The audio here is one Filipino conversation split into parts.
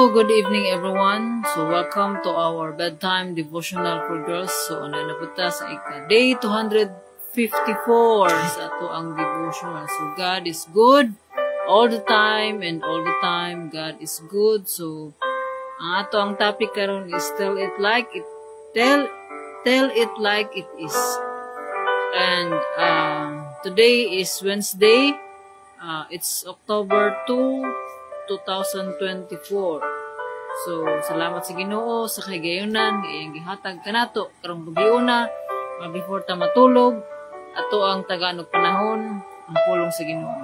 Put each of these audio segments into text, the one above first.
good evening everyone. So welcome to our bedtime devotional for girls. So ano na po ta sa day 254 sa ato ang devotional. So God is good all the time and all the time God is good. So ang ato ang topic karon is tell it like it is. And today is Wednesday. It's October 2, 2024. So, salamat sa Ginoo sa kagayunan, iyang gihatag kanato karong gabi una, before ta matulog, ato ang taganog panahon, ang pulong sa Ginoo.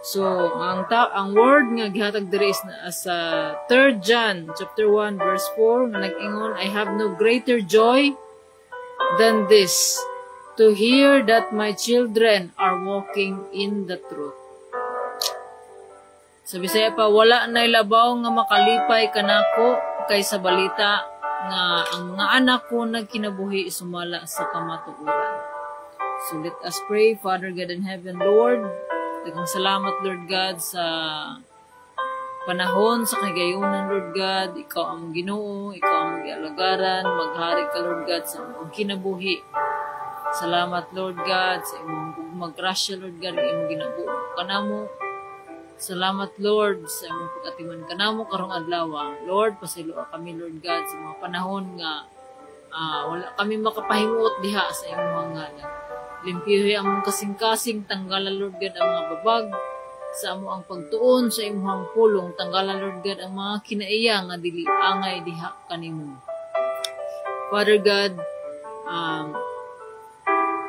So, ang word nga gihatag diri is sa 3 John chapter 1 verse 4 nga nag-ingon, I have no greater joy than this, to hear that my children are walking in the truth. Sa Bisaya pa, wala na'y labaw nga makalipay kanako kaysa balita nga ang mga anak ko nagkinabuhi sumala sa kamatuoran. So let us pray. Father God in heaven, Lord, daghang salamat Lord God sa panahon sa kagayunan Lord God. Ikaw ang Ginoo, ikaw ang mag-alagaran, maghari ka Lord God sa imong kinabuhi. Salamat Lord God sa imong maggrasya Lord God, imong ginabuo kanamo. Salamat Lord sa imong pag-atiman kanamo karong adlaw. Lord, pasiloa kami Lord God sa mga panahon nga wala kami makapahimuot diha sa imong ngalan. Limpyuhi ang kasing-kasing, tanggalan Lord God ang mga babag sa amo ang pagtuon sa imong pulong, tanggalan Lord God ang mga kinaiya nga dili angay diha kanimo. Father God,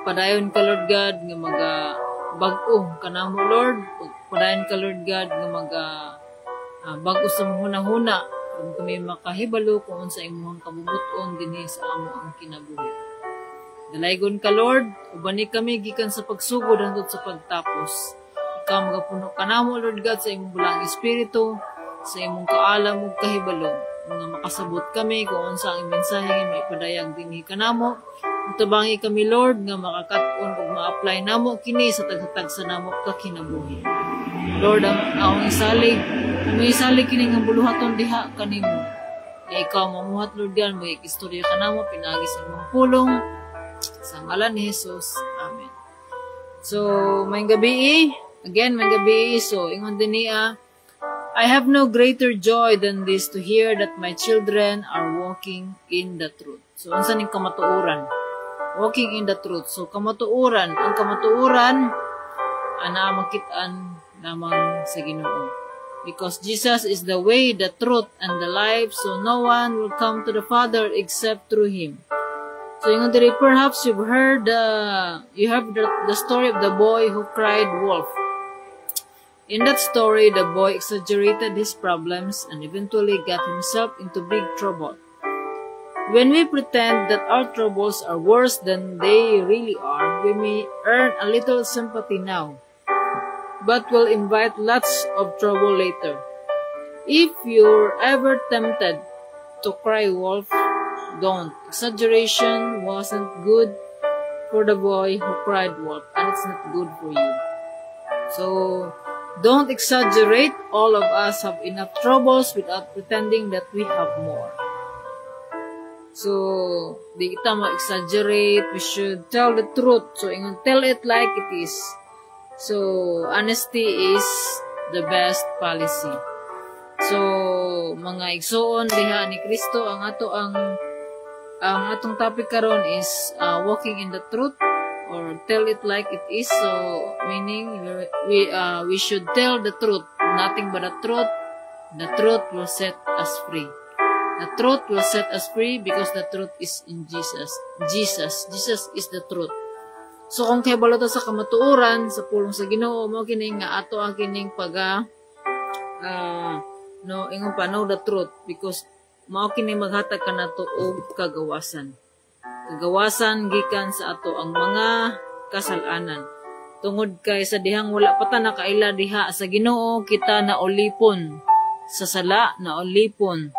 padayon ka Lord God nga bag-o kanamo Lord, padayon ka Lord God nga bag-o sa hunahuna kung kami makahibalo kung unsa imong kabubuton dinhi sa amo ang kinabuhi. Dalaygon ka Lord, ubani kami gikan sa pagsugod hangtod sa pagtapos. Ikaw magapuno kanamo Lord God sa imong bulang espiritu, sa imong kaalam ug kahibalo nga makasabot kami kung unsa ang mensahe nga maipadayag dinhi kanamo. Tabangi kami Lord nga makakat-on ug ma-apply namo kini sa taghatag sa namo ka kinabuhi. Lord, ang isalig kini nga buluhaton diha kanimo. Nga ikaw mamuhat Lord God, may istorya kanamo pinagi sa imong pulong sa ngalan ni Jesus. Amen. So, may gabi so ingon din niya, I have no greater joy than this, to hear that my children are walking in the truth. So, unsa ning kamatuoran? Walking in the truth. So, ang kamatuoran, ana makitaan lamang sa Ginoo. Because Jesus is the way, the truth, and the life, so no one will come to the Father except through Him. So, yung diri, perhaps you have the story of the boy who cried wolf. In that story, the boy exaggerated his problems and eventually got himself into big trouble. When we pretend that our troubles are worse than they really are, we may earn a little sympathy now, but will invite lots of trouble later. If you're ever tempted to cry wolf, don't. Exaggeration wasn't good for the boy who cried wolf, and it's not good for you. So, don't exaggerate. All of us have enough troubles without pretending that we have more. So, di kita ma-exaggerate. We should tell the truth. So, tell it like it is. So, honesty is the best policy. So, mga igsoon diha ni Kristo, ang atong topic karon is walking in the truth, or tell it like it is. So, meaning we should tell the truth, nothing but the truth. The truth will set us free. The truth will set us free because the truth is in Jesus. Jesus is the truth. So kung kay balota sa kamatuoran sa pulong sa Ginoo, mo kini nga ato ang kining know the truth, because mao kini maghatag kanato og kagawasan. Kagawasan gikan sa ato ang mga kasalanan. Tungod kay sa dihang wala pa ta nakaila diha sa Ginoo, kita naulipon sa sala, naulipon,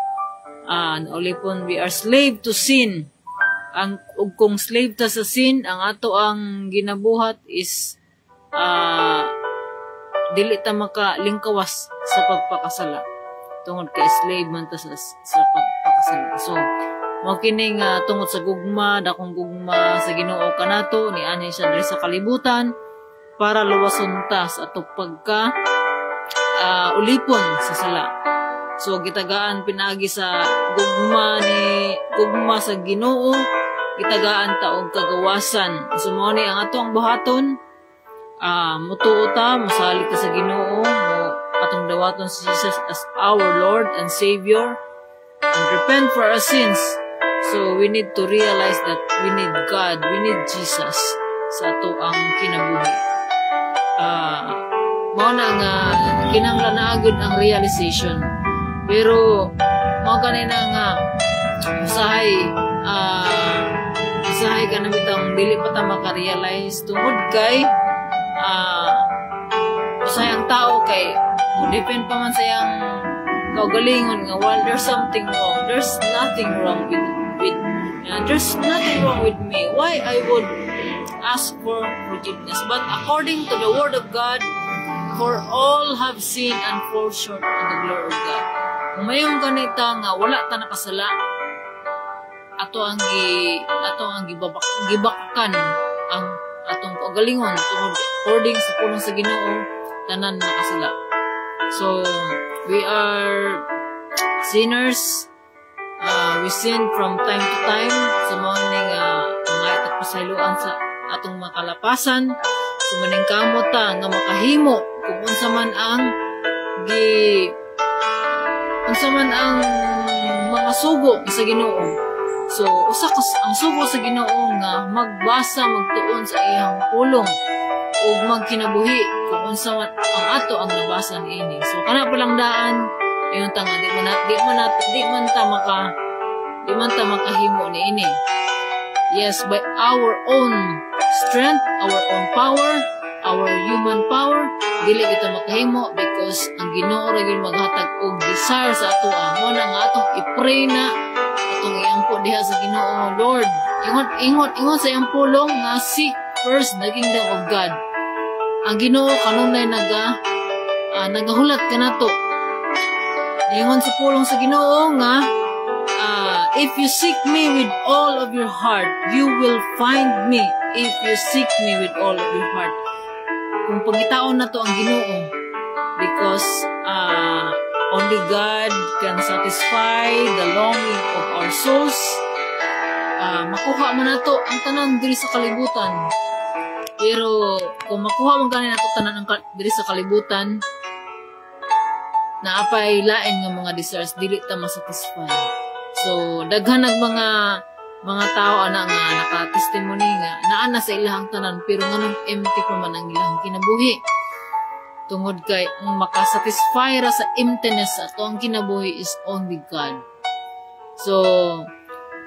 we are slave to sin. Kung slave ta sa sin, ang ato ang ginabuhat is dili ta makalingkawas sa pagpakasala. tungod kay slave man ta sa pagpakasala. So mo kining tungod sa gugma, dakong gugma sa Ginoo kanato ni ani siya diri sa kalibutan para luwason ta sa ato pagka ulipon sa sala. So gitagaan pinagi sa gugma sa Ginoo, gitagaan ta og kagawasan. So mo ni ang atong buhaton, mutuo ta, mosalig ta sa Ginoo, atong dawaton si Jesus as our Lord and Savior, and repent for our sins. So we need to realize that we need God, we need Jesus sa ato ang kinabuhi. Mao na nga kinahanglan na agud ang realization. Pero mao kanina nga usahay ka na bitang dili pa ta maka-realize tungod kay usahay ang tao kay depend pa man sa iyang kaugalingon nga while there's something wrong, there's nothing wrong with there's nothing wrong with me. Why I would ask for forgiveness? But according to the word of God, for all have sinned and fall short of the glory of God. Kung mayong ganita nga wala ta nakasala, ato ang gibakakan ang atong kaugalingon tungod according sa pulong sa Ginoo tanan nakasala. So we are sinners. We sin from time to time sa mga mga pasayloan sa atong makalapasan. So maning kamot ta nga makahimo kung unsa man ang mga sugo sa Ginoo. So usa ka ang sugo sa Ginoo nga magbasa magtuon sa iyang pulong ug magkinabuhi kung unsa man ang ato ang nabasa niini. So kana pa lang daan ayon ta nga di man ta makahimo niini. Yes, by our own strength, our own power, our human power, dili kita makahimo because ang Ginoo ra gyud maghatag og desire sa ato. Mo na nga atong i-pray na atong iampo diha sa Ginoo. Lord, ingon sa iyang pulong nga seek first the kingdom of God. Ang Ginoo kanunay nagahulat kanato. Ingon sa pulong sa Ginoo nga if you seek me with all of your heart, you will find me. If you seek me with all of your heart. Kung pagitaon na to ang Ginoo, because only God can satisfy the longing of our souls. Makuha man nato ang tanan diri sa kalibutan. Pero kung makuha man ganin nato tanan diri sa kalibutan, naapay lain nga mga desires dili ta masatisfy. So daghan nag mga tao ana nga naka-testimony nga naana sa ilahang tanan pero nganong empty pa man ang ilahang kinabuhi. Tungod kay ang makasatisfy ra sa emptiness ato ang kinabuhi is only God. So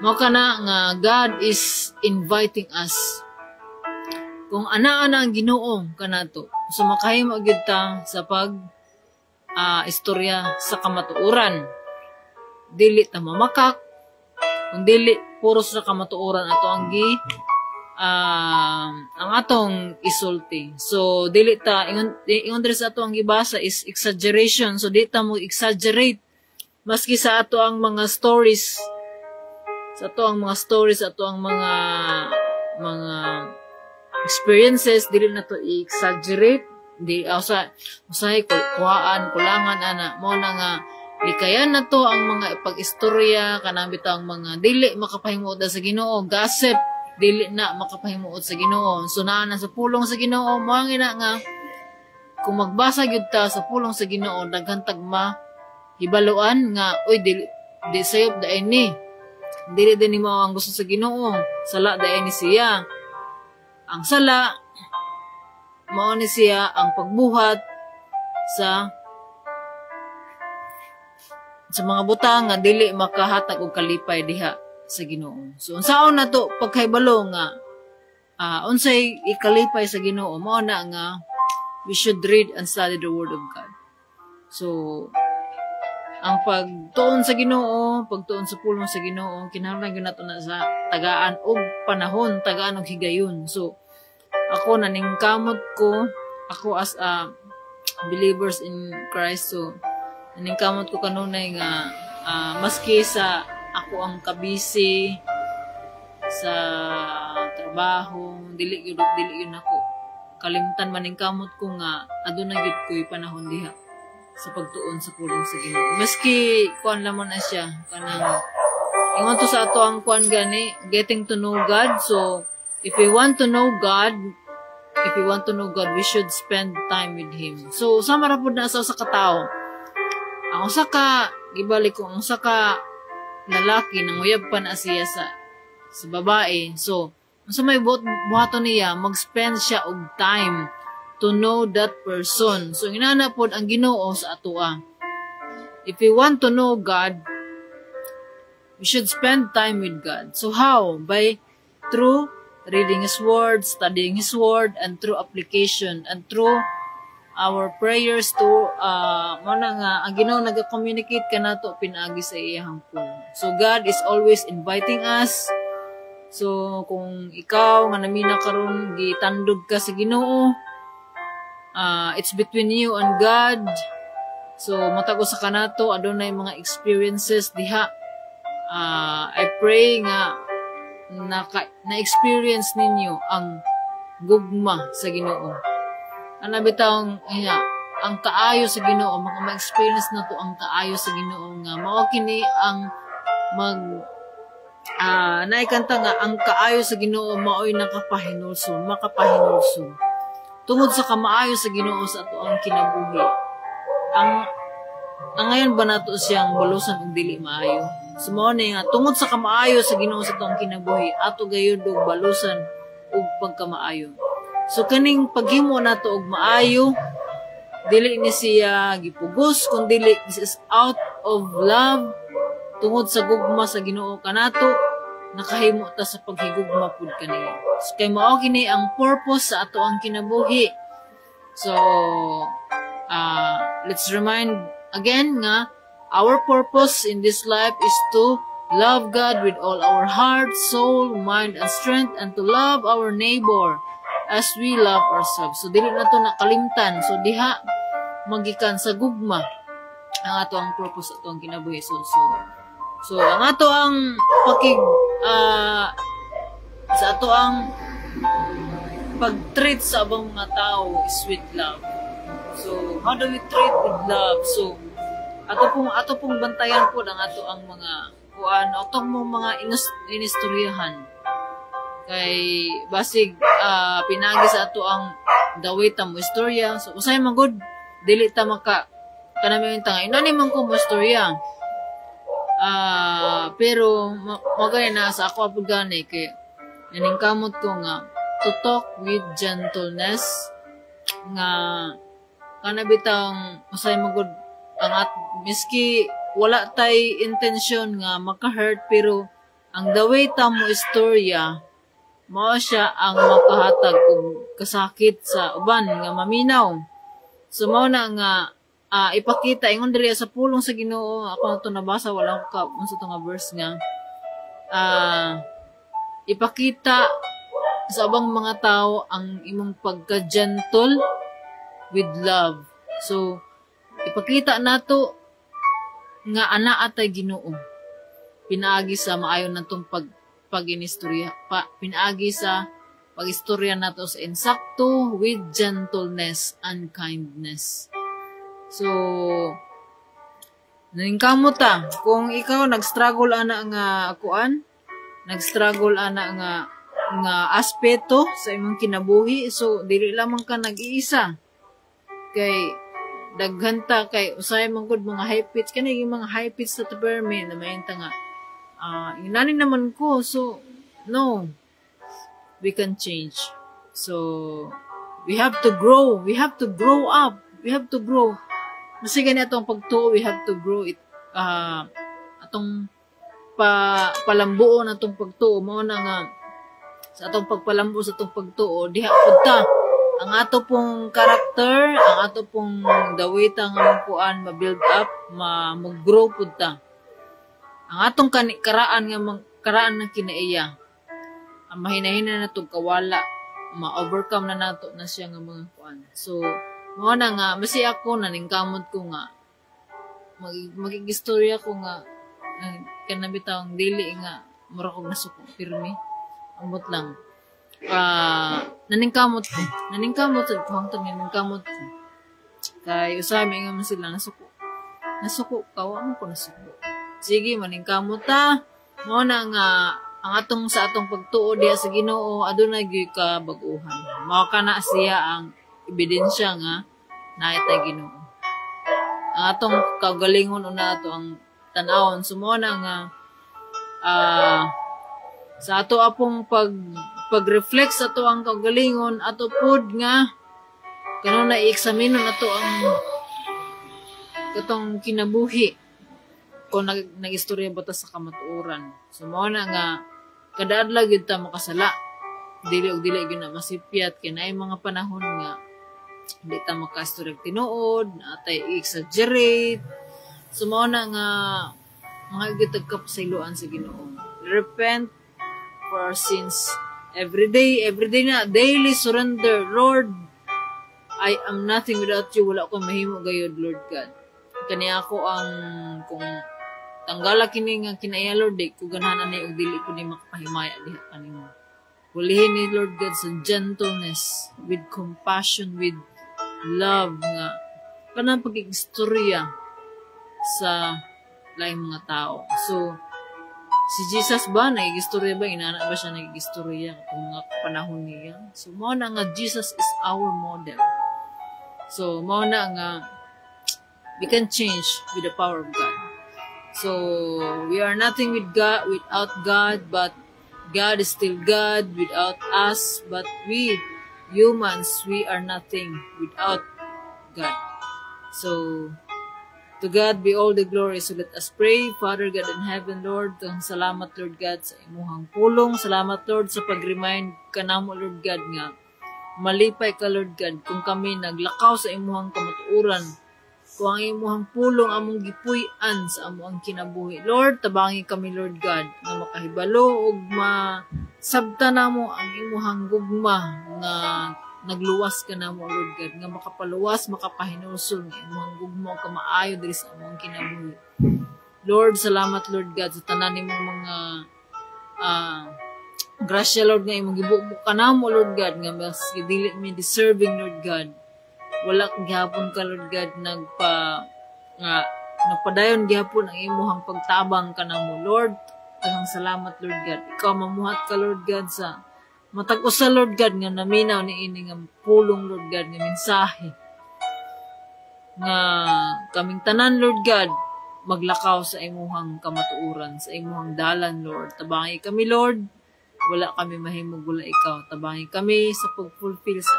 mao kana nga God is inviting us. Kung ana-ana ang Ginoo kanato, so makahimo gyud ta sa istorya sa kamatuoran. Dili ta mamakak, kung dili puro sa kamatuoran ato ang ang atong isulti. So dili ta ingon diri sa ato ang gibasa is exaggeration. So dili ta mo exaggerate maski sa ato ang mga stories. Sa ato ang mga stories, ato ang mga experiences, dili na to i-exaggerate. Di usahay kulangan ana mo na nga likayan na to ang mga pag-istorya kanang bitaw ang mga dili makapahimuot sa Ginoo, gossip dili na makapahimuot sa Ginoo. So naa na sa pulong sa Ginoo mo ang ina nga kung magbasa gyud ta sa pulong sa Ginoo daghan tagma hibaluan nga oy dili sayop daay ni dili din mo ang gusto sa Ginoo, sala daay ni siya. Ang sala mao ni siya ang pagbuhat sa mga butang nga dili makahatag og kalipay diha sa Ginoo. So unsaon na to pagkahibalo nga unsay ikalipay sa Ginoo, mao na nga we should read and study the word of God. So ang pagtuon sa Ginoo, pagtuon sa pulong sa Ginoo, kinahanglan gyud nato na sa tagaan og panahon, tagaan og higayon. So ako naningkamot ko, ako as a believers in Christ, so naningkamot ko kanunay nga maski sa ako ang kabisi sa trabaho, dili yun ako kalimtan maningkamot ko nga aduna gyud ko'y panahon diha sa pagtuon sa pulong sa Ginoo. Maski kuan lamang na siya kanang ingon to sa ato ang kuan gani, getting to know God. So if we want to know God, we should spend time with Him. So sama ra pud na sa katao. Ang usa ka gibalik ko ang usa ka lalaki nanguyab pa na siya sa babae. So unsa may buhaton niya, mag-spend siya og time to know that person. So inana pod ang Ginoo sa atoa. If we want to know God, we should spend time with God. So how? Through reading His Word, studying His Word, and through application, and through our prayers to, ang Ginoo nag-communicate ka na to pinaagi sa iyang pulong. So God is always inviting us. So kung ikaw nga namina karon gitandog ka sa Ginoo, it's between you and God. So matago sa kanato adunay mga experiences diha. I pray nga na-experience ninyo ang gugma sa Ginoo. Ano bitawng ang kaayo sa Ginoo, ma-experience na to ang kaayo sa Ginoo nga mao kini ang naikanta nga ang kaayo sa Ginoo maoy makapahinulsong tungod sa kamaayo sa Ginoo sa ato ang kinabuhi. Ang ngayon ba nato siyang balusan og dili maayo? Sumo ni nga tungod sa kamaayo sa Ginoo sa atong kinabuhi, ato gayud og balusan og pagkamaayo. So kaning paghimo nato og maayo, dili ni siya gipugos kun dili this is out of love tungod sa gugma sa Ginoo kanato, nakahimo ta sa paghigugma pud kaniya. So kay mao kini ang purpose sa ato ang kinabuhi. So let's remind again nga our purpose in this life is to love God with all our heart, soul, mind, and strength, and to love our neighbor as we love ourselves. So, dili na to nakalimtan. So, diha magikan sa gugma ang ato ang purpose ato ang kinabuhi. So ang ato ang sa ato ang pag-treat sa abang mga tao is with love. So, how do we treat with love? So, ato pong bantayan po ang ato ang mga atong mga inistoryahan. Kay basig pinagi sa ato ang dawit mo istorya. So usay man gud dili ta maka kanami yung tanga. Inani man ko mo istorya. Pero magay na sa ako apud gani kay naningkamot ko nga to talk with gentleness nga kanabitang usay man gud ang miski wala tay intensyon nga maka-hurt pero ang daway ta mo istorya mao siya ang makahatag og kasakit sa uban nga maminaw. So mao na nga ipakita ingon diri sa pulong sa Ginoo ako na to nabasa wala ko unsa to nga verse nga ipakita sa ubang mga tao ang imong pagka-gentle with love. So ipakita nato nga ana atay Ginoo pinaagi sa maayo natong pag-inistorya pinaagi sa pag-istorya nato sa insakto with gentleness and kindness. So naningkamot ta kung ikaw nag-struggle ana nga nag-struggle ana nga aspeto sa imong kinabuhi, so dili lamang ka nag-iisa kay daghanta kay usay man gud mga high pitch kani yung mga high pitch sa taberme na mayenta nga inani naman ko. So no, we can change. So we have to grow up, we have to grow. Kasi gani atong pagtuo, we have to grow it atong palambuon atong pagtuo mao na nga sa atong pagpalambo sa atong pagtuo diha pud ta ang ato pong karakter, ang ato pong dawita nga magkuan ma-build up, mag-grow pud ta. Ang atong karaan ng kinaiya, ang mahina-hina na itong kawala, ma-overcome na nato na siya nga mga kuan. So, mao na nga, masi ako naningkamot ko nga, magigistorya ko nga kanabitawang dili nga mura kog nasuko pirmi amot lang naningkamot ko hangtod naningkamot ko kay usami nga man sila nasuko kawa ko nasuko sige maningkamot ta mo na nga ang atong sa atong pagtuo diha sa Ginoo adunay gyud ka bag-uhan mao kana siya ang ebidensya nga naay tay Ginoo ang atong kagalingon una ato ang tan-awon sumona nga sa ato apong pag-reflect sa ato ang kagalingon ato pod nga kanon na i-examine ato ang katong kinabuhi kung nag-istorya ba ta sa kamatuoran sumona nga kada adlaw gyud ta makasala dili gyud na masipyat kay naay mga panahon nga di ta makaistorya tinuod atay exaggerate sumona nga mga gitagkap sa iluan sa Ginoo repent for our sins every day na daily surrender Lord I am nothing without you wala ko mahimo gayud Lord God kani ako ang kung tanggala kini nga kinaya Lord di ko ganahan ani og dili ko ni makapahimaya diha kanimo hulihin ni Lord God sa gentleness with compassion with love nga kanang pag-istorya sa laing mga tao so si Jesus ba nag-istorya ba inana ba siya nag-istorya kung mga panahon niya so mao na nga Jesus is our model so mao na nga we can change with the power of God. So, we are nothing without God, but God is still God without us, but we, humans, we are nothing without God. So, to God be all the glory. So, let us pray. Father God in heaven, Lord, salamat, Lord God, sa imuhang pulong. Salamat, Lord, sa pag-remind ka namo, Lord God, nga malipay ka, Lord God, kung kami naglakaw sa imuhang kamatuuran, kung ang imuhang pulong among gipuy-an sa amuang kinabuhi. Lord, tabangi kami, Lord God, na makahibalo ug masabta namo ang imuhang gugma nga nagluwas ka namo, Lord God, nga makapaluwas, makapahinusol nga imuhang gugma ka maayo diri sa amuang kinabuhi. Lord, salamat, Lord God, sa tanan nimong mga grasya, Lord, nga imong gibuok ka namo, Lord God, nga mas dili mi deserving, Lord God. Wala kang gihapon ka, Lord God, nagpadayon gihapon ang imuhang pagtabang ka na mo, Lord. Tagang salamat, Lord God. Ikaw mamuhat ka, Lord God, sa matag usa, Lord God, nga naminaw ni ini nga pulong, Lord God, nga mensahe. Nga kaming tanan, Lord God, maglakaw sa imuhang kamatuuran, sa imuhang dalan, Lord. Tabangi kami, Lord. Wala kami mahimog wala ikaw. Tabangi kami sa pag-fulfill sa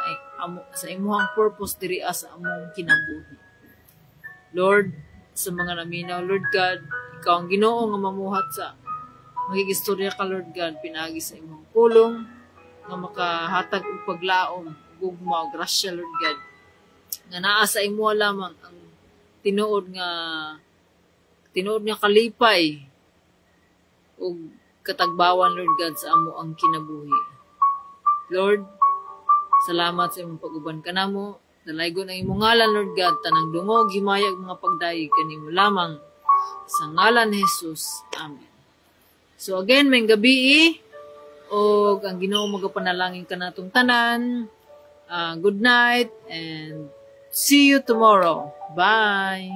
imuhang purpose diri sa among kinabuhi. Lord, sa mga naminaw, Lord God, ikaw ang Ginoo nga mamuhat sa magigistorya ka, Lord God, pinagi sa imong pulong nga makahatag og paglaom, gugma, grasya, Lord God. Nga naa sa imo lamang ang tinuod nga kalipay ug katagbawan, Lord God, sa amo ang kinabuhi. Lord, salamat sa imong pag-uban kanamo. Dalaygon ang imong ngalan, Lord God, tanang dungog, himayag mga pagdayeg kanimo lamang. Sa ngalan ni Jesus. Amen. So again, may gabi o ang Ginoo magapanalangin ka natong tanan. Good night and see you tomorrow. Bye!